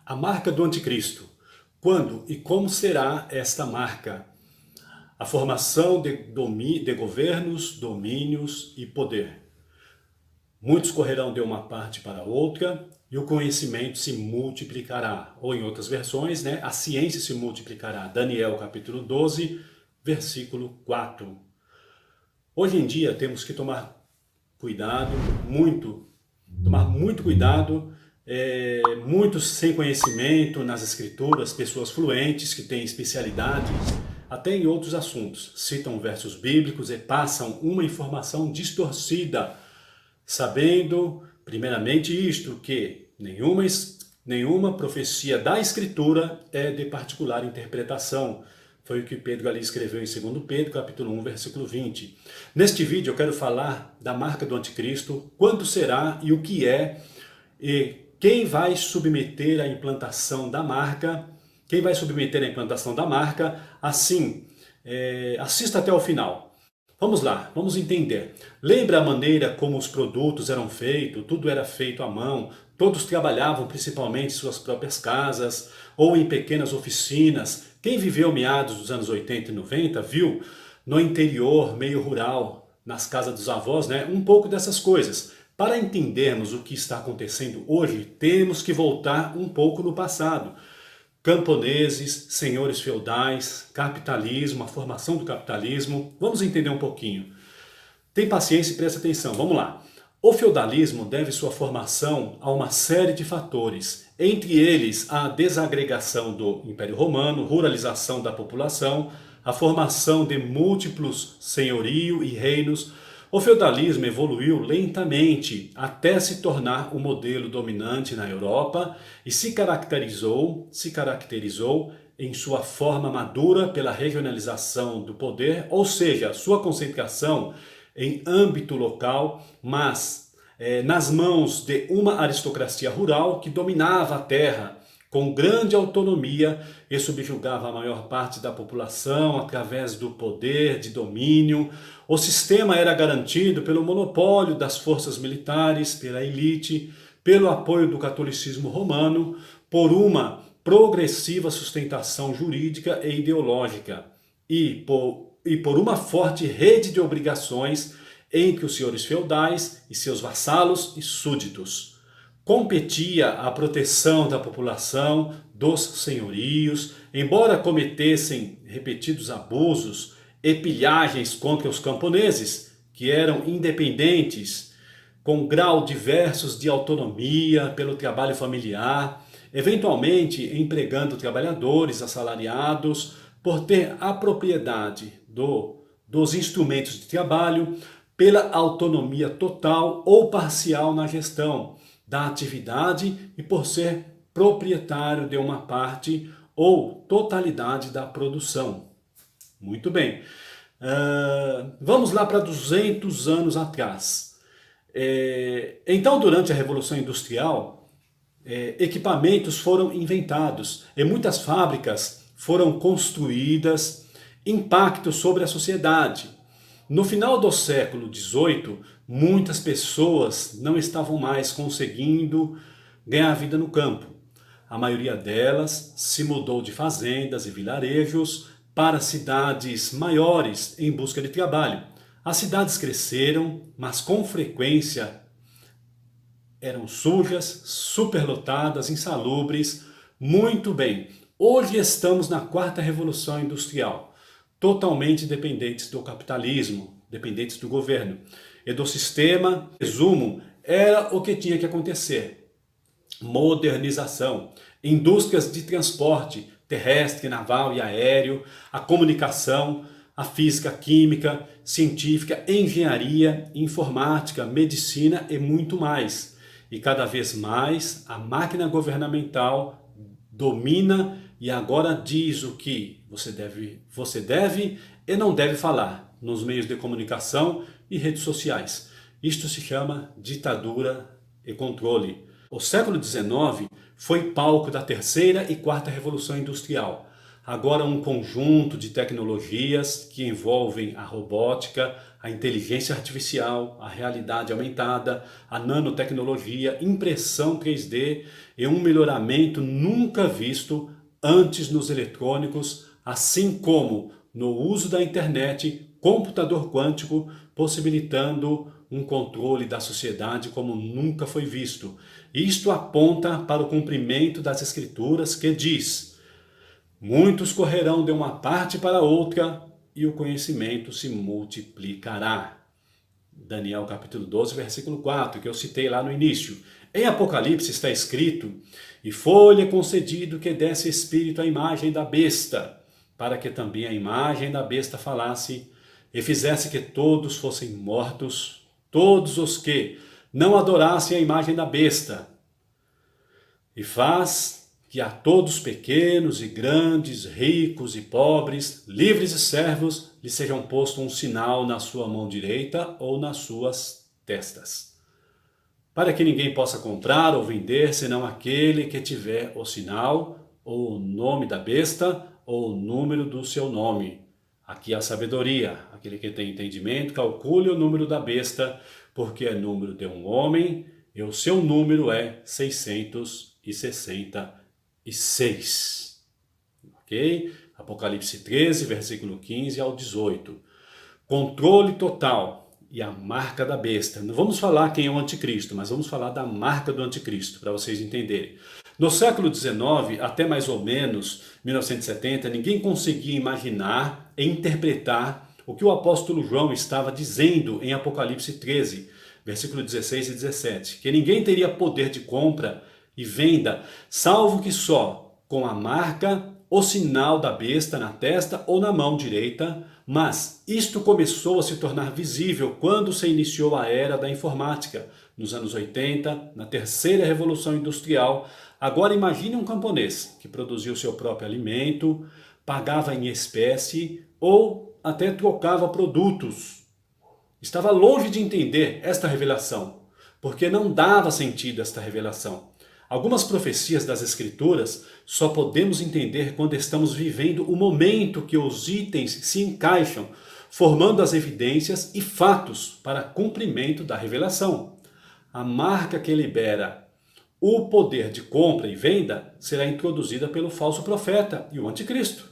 A marca do anticristo. Quando e como será esta marca? A formação de governos, domínios e poder. Muitos correrão de uma parte para outra e o conhecimento se multiplicará. Ou em outras versões, a ciência se multiplicará. Daniel capítulo 12, versículo 4. Hoje em dia temos que tomar cuidado, tomar muito cuidado. Muitos sem conhecimento nas escrituras, pessoas fluentes que têm especialidade até em outros assuntos, citam versos bíblicos e passam uma informação distorcida, sabendo primeiramente isto, que nenhuma profecia da escritura é de particular interpretação. Foi o que Pedro ali escreveu em 2 Pedro, capítulo 1, versículo 20. Neste vídeo eu quero falar da marca do anticristo, quando será e o que é, e quem vai submeter a implantação da marca, assim, assista até o final. Vamos lá, vamos entender. Lembra a maneira como os produtos eram feitos? Tudo era feito à mão, todos trabalhavam principalmente em suas próprias casas ou em pequenas oficinas. Quem viveu meados dos anos 80 e 90 viu no interior, meio rural, nas casas dos avós, um pouco dessas coisas. Para entendermos o que está acontecendo hoje, temos que voltar um pouco no passado. Camponeses, senhores feudais, capitalismo, a formação do capitalismo. Vamos entender um pouquinho. Tem paciência e presta atenção, vamos lá. O feudalismo deve sua formação a uma série de fatores, entre eles a desagregação do Império Romano, ruralização da população, a formação de múltiplos senhorio e reinos. O feudalismo evoluiu lentamente até se tornar o modelo dominante na Europa e se caracterizou em sua forma madura pela regionalização do poder, ou seja, sua concentração em âmbito local, mas nas mãos de uma aristocracia rural que dominava a terra com grande autonomia e subjugava a maior parte da população através do poder de domínio. O sistema era garantido pelo monopólio das forças militares, pela elite, pelo apoio do catolicismo romano, por uma progressiva sustentação jurídica e ideológica e por uma forte rede de obrigações entre os senhores feudais e seus vassalos e súditos. Competia a proteção da população, dos senhorios, embora cometessem repetidos abusos e pilhagens contra os camponeses, que eram independentes, com grau diversos de autonomia pelo trabalho familiar, eventualmente empregando trabalhadores assalariados por ter a propriedade dos instrumentos de trabalho, pela autonomia total ou parcial na gestão da atividade e por ser proprietário de uma parte ou totalidade da produção. Muito bem. Vamos lá para 200 anos atrás. Então, durante a Revolução Industrial, equipamentos foram inventados e muitas fábricas foram construídas, impacto sobre a sociedade. No final do século XVIII, muitas pessoas não estavam mais conseguindo ganhar vida no campo. A maioria delas se mudou de fazendas e vilarejos para cidades maiores em busca de trabalho. As cidades cresceram, mas com frequência eram sujas, superlotadas, insalubres. Muito bem, hoje estamos na quarta revolução industrial. Totalmente dependentes do capitalismo, dependentes do governo e do sistema. Resumo, era o que tinha que acontecer. Modernização, indústrias de transporte terrestre, naval e aéreo, a comunicação, a física, química, científica, engenharia, informática, medicina e muito mais. E cada vez mais a máquina governamental domina e agora diz o que você deve e não deve falar nos meios de comunicação e redes sociais. Isto se chama ditadura e controle. O século XIX foi palco da terceira e quarta revolução industrial. agora um conjunto de tecnologias que envolvem a robótica, a inteligência artificial, a realidade aumentada, a nanotecnologia, impressão 3D e um melhoramento nunca visto antes nos eletrônicos, assim como no uso da internet, computador quântico, possibilitando um controle da sociedade como nunca foi visto. Isto aponta para o cumprimento das Escrituras que diz: muitos correrão de uma parte para outra e o conhecimento se multiplicará. Daniel capítulo 12, versículo 4, que eu citei lá no início. Em Apocalipse está escrito: e foi-lhe concedido que desse espírito à imagem da besta, para que também a imagem da besta falasse e fizesse que todos fossem mortos, todos os que não adorassem a imagem da besta. E faz que a todos pequenos e grandes, ricos e pobres, livres e servos, lhe sejam posto um sinal na sua mão direita ou nas suas testas, para que ninguém possa comprar ou vender, senão aquele que tiver o sinal, ou o nome da besta, ou o número do seu nome. Aqui a sabedoria, aquele que tem entendimento, calcule o número da besta, porque é número de um homem, e o seu número é 666. Ok? Apocalipse 13, versículo 15 ao 18. Controle total e a marca da besta. Não vamos falar quem é o anticristo, mas vamos falar da marca do anticristo, para vocês entenderem. No século XIX, até mais ou menos 1970, ninguém conseguia imaginar e interpretar o que o apóstolo João estava dizendo em Apocalipse 13, versículo 16 e 17, que ninguém teria poder de compra e venda, salvo que só com a marca, o sinal da besta na testa ou na mão direita, mas isto começou a se tornar visível quando se iniciou a era da informática, nos anos 80, na terceira revolução industrial. Agora imagine um camponês que produzia o seu próprio alimento, pagava em espécie ou até trocava produtos. Estava longe de entender esta revelação, porque não dava sentido esta revelação. Algumas profecias das Escrituras só podemos entender quando estamos vivendo o momento que os itens se encaixam, formando as evidências e fatos para cumprimento da revelação. A marca que libera o poder de compra e venda será introduzida pelo falso profeta e o anticristo.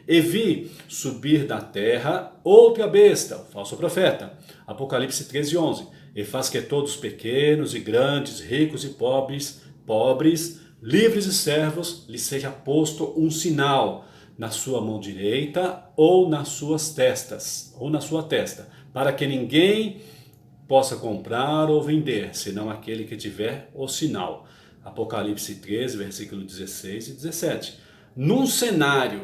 E vi subir da terra outra besta, o falso profeta. Apocalipse 13, 11. E faz que todos pequenos e grandes, ricos e pobres, livres e servos, lhe seja posto um sinal na sua mão direita ou nas suas testas, ou na sua testa, para que ninguém possa comprar ou vender, senão aquele que tiver o sinal. Apocalipse 13, versículo 16 e 17. Num cenário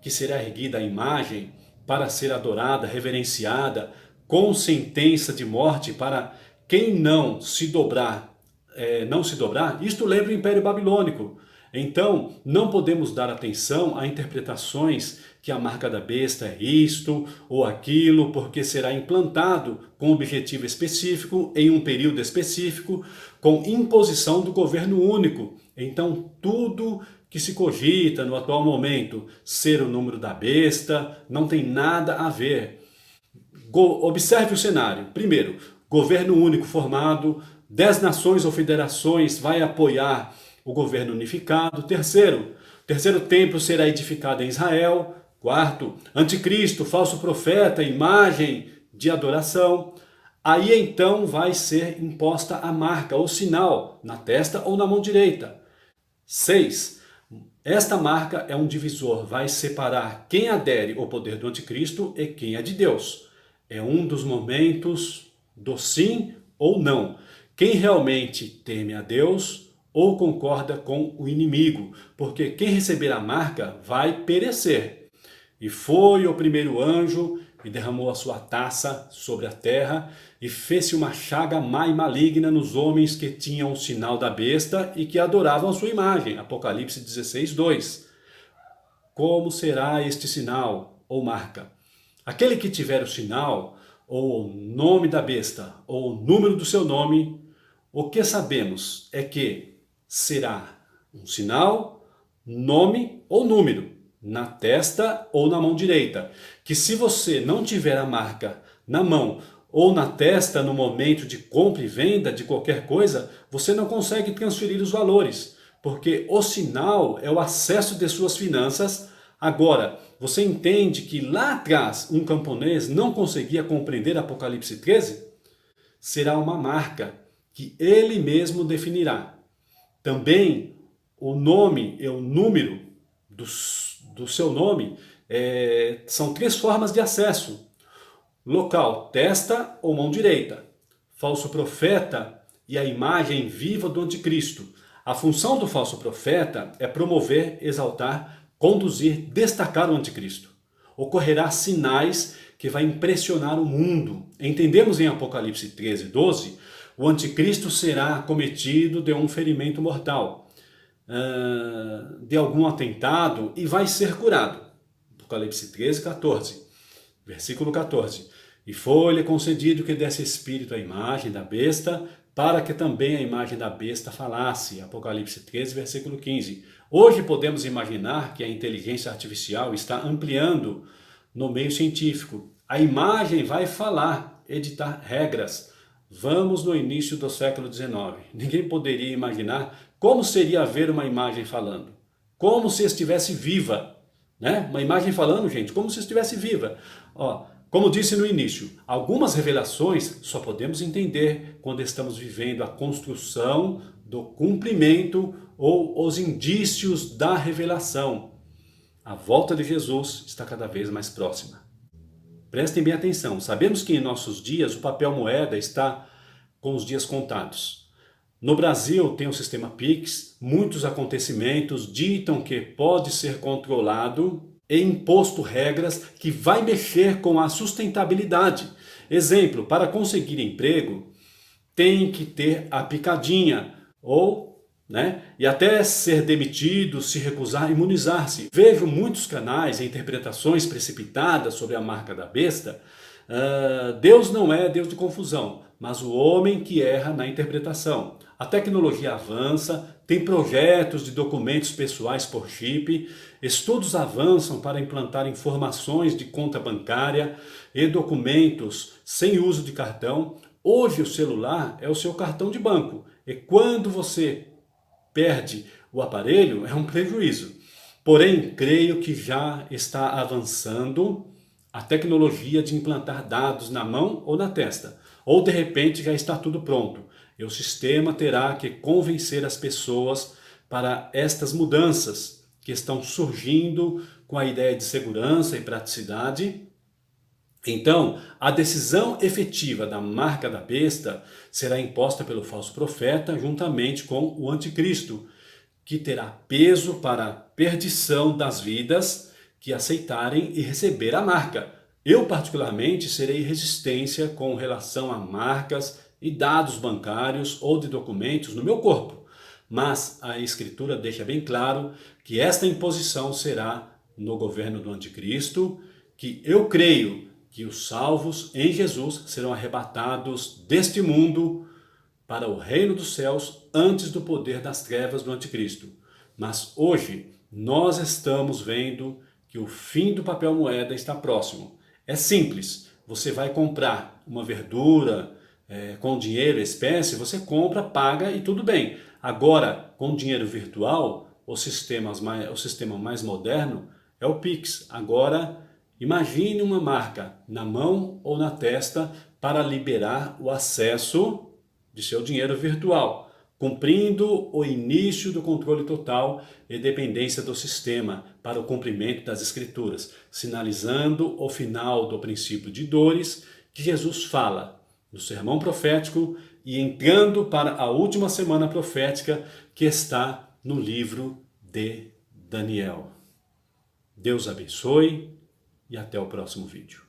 que será erguida a imagem para ser adorada, reverenciada, com sentença de morte para quem não se dobrar, isto lembra o Império Babilônico. Então, não podemos dar atenção a interpretações que a marca da besta é isto ou aquilo, porque será implantado com objetivo específico, em um período específico, com imposição do governo único. Então, tudo que se cogita no atual momento ser o número da besta não tem nada a ver. Observe o cenário. Primeiro, governo único formado, 10 nações ou federações vai apoiar o governo unificado. Terceiro templo será edificado em Israel. Quarto, anticristo, falso profeta, imagem de adoração. Aí então vai ser imposta a marca, o sinal, na testa ou na mão direita. 6. Esta marca é um divisor, vai separar quem adere ao poder do anticristo e quem é de Deus. É um dos momentos do sim ou não. Quem realmente teme a Deus ou concorda com o inimigo, porque quem receber a marca vai perecer. E foi o primeiro anjo e derramou a sua taça sobre a terra e fez-se uma chaga má e maligna nos homens que tinham o sinal da besta e que adoravam a sua imagem. Apocalipse 16, 2. Como será este sinal ou marca? Aquele que tiver o sinal ou o nome da besta ou o número do seu nome, o que sabemos é que será um sinal, nome ou número. na testa ou na mão direita. Que se você não tiver a marca na mão ou na testa no momento de compra e venda de qualquer coisa, você não consegue transferir os valores, porque o sinal é o acesso de suas finanças. Agora, você entende que lá atrás um camponês não conseguia compreender Apocalipse 13? Será uma marca que ele mesmo definirá. Também o nome e o número do seu nome são 3 formas de acesso. Local, testa ou mão direita. Falso profeta e a imagem viva do anticristo. A função do falso profeta é promover, exaltar, conduzir, destacar o anticristo. Ocorrerá sinais que vai impressionar o mundo. Entendemos em Apocalipse 13, 12, o anticristo será acometido de um ferimento mortal, de algum atentado e vai ser curado. Apocalipse 13, 14, versículo 14. E foi-lhe concedido que desse espírito à imagem da besta, para que também a imagem da besta falasse. Apocalipse 13, versículo 15. Hoje podemos imaginar que a inteligência artificial está ampliando no meio científico. A imagem vai falar, editar regras. Vamos no início do século XIX. Ninguém poderia imaginar como seria ver uma imagem falando. Como se estivesse viva. Né? Uma imagem falando, gente, como se estivesse viva. Como disse no início, algumas revelações só podemos entender quando estamos vivendo a construção do cumprimento ou os indícios da revelação. A volta de Jesus está cada vez mais próxima. Prestem bem atenção, sabemos que em nossos dias o papel moeda está com os dias contados. No Brasil tem o sistema Pix, muitos acontecimentos ditam que pode ser controlado e imposto regras que vai mexer com a sustentabilidade. Exemplo, para conseguir emprego tem que ter a picadinha e até ser demitido, se recusar, imunizar-se. Vejo muitos canais e interpretações precipitadas sobre a marca da besta. Deus não é Deus de confusão, mas o homem que erra na interpretação. A tecnologia avança, tem projetos de documentos pessoais por chip, estudos avançam para implantar informações de conta bancária e documentos sem uso de cartão. Hoje o celular é o seu cartão de banco e quando você perde o aparelho é um prejuízo. Porém, creio que já está avançando a tecnologia de implantar dados na mão ou na testa. Ou de repente já está tudo pronto. E o sistema terá que convencer as pessoas para estas mudanças que estão surgindo com a ideia de segurança e praticidade. Então, a decisão efetiva da marca da besta será imposta pelo falso profeta juntamente com o anticristo, que terá peso para a perdição das vidas que aceitarem e receber a marca. Eu, particularmente, serei resistência com relação a marcas e dados bancários ou de documentos no meu corpo. Mas a Escritura deixa bem claro que esta imposição será no governo do anticristo, que eu creio que os salvos em Jesus serão arrebatados deste mundo para o reino dos céus antes do poder das trevas do anticristo. Mas hoje nós estamos vendo que o fim do papel moeda está próximo. É simples, você vai comprar uma verdura com dinheiro, espécie, você compra, paga e tudo bem. Agora, com dinheiro virtual, o sistema mais moderno é o Pix. Agora, imagine uma marca na mão ou na testa para liberar o acesso de seu dinheiro virtual, cumprindo o início do controle total e dependência do sistema para o cumprimento das Escrituras, sinalizando o final do princípio de dores que Jesus fala no sermão profético e entrando para a última semana profética que está no livro de Daniel. Deus abençoe e até o próximo vídeo.